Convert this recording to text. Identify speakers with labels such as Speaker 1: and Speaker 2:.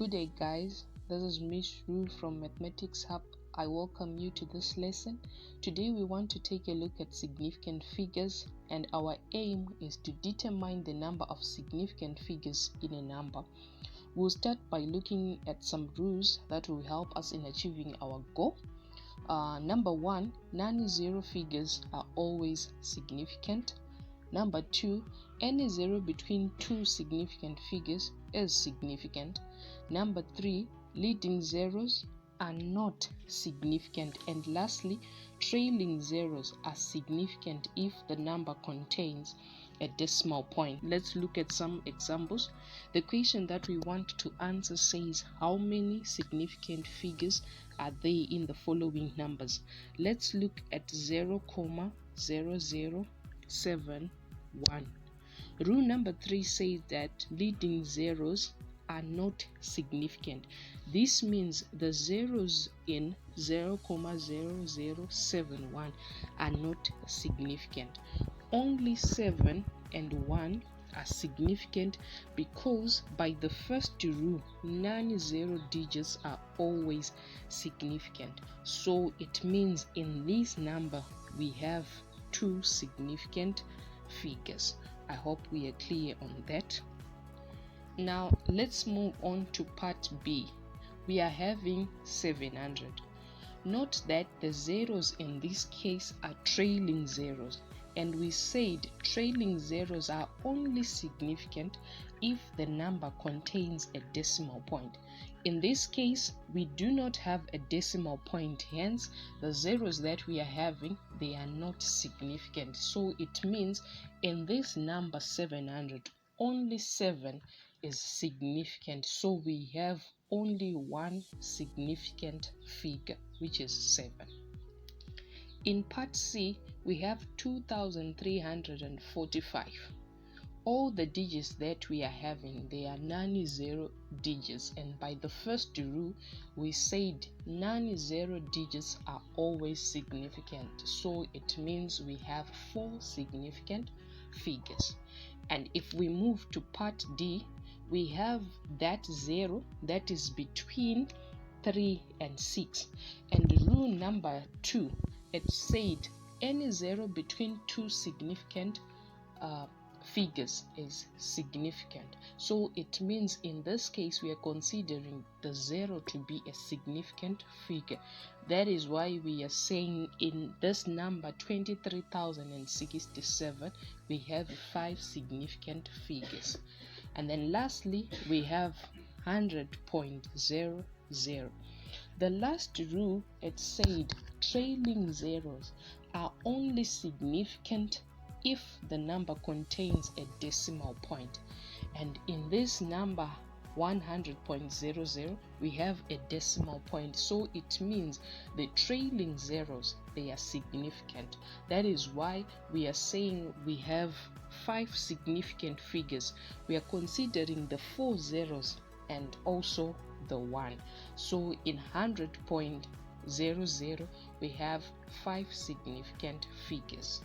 Speaker 1: Good day, guys. This is Miss Ru from Mathematics Hub. I welcome you to this lesson. Today we want to take a look at significant figures, and our aim is to determine the number of significant figures in a number. We'll start by looking at some rules that will help us in achieving our goal. Number 1, non-zero figures are always significant. Number 2, any zero between two significant figures is significant. Number 3, leading zeros are not significant. And lastly, trailing zeros are significant if the number contains a decimal point. Let's look at some examples. The question that we want to answer says, how many significant figures are there in the following numbers? Let's look at 0,0071. Rule number 3 says that leading zeros are not significant. This means the zeros in 0,0071 are not significant. Only 7 and 1 are significant because by the first rule, non-zero digits are always significant. So it means in this number we have two significant figures. I hope we are clear on that. Now let's move on to part B. We are having 700. Note that the zeros in this case are trailing zeros, and we said trailing zeros are only significant if the number contains a decimal point. In this case, we do not have a decimal point, hence the zeros that we are having, they are not significant. So it means in this number 700, only 7 is significant. So we have only one significant figure, which is 7. In part C, we have 2345. All the digits that we are having, they are non-zero digits, and by the first rule we said non-zero digits are always significant. So it means we have 4 significant figures. And if we move to part D, we have that 0 that is between 3 and 6, and rule number 2, it said any 0 between two significant figures is significant. So it means in this case we are considering the 0 to be a significant figure. That is why we are saying in this number 23,067 we have 5 significant figures. And then lastly we have 100.00. The last rule, it said trailing zeros are only significant if the number contains a decimal point. And in this number 100.00 we have a decimal point, so it means the trailing zeros, they are significant. That is why we are saying we have 5 significant figures. We are considering the 4 zeros and also the 1. So in 100.00 we have 5 significant figures.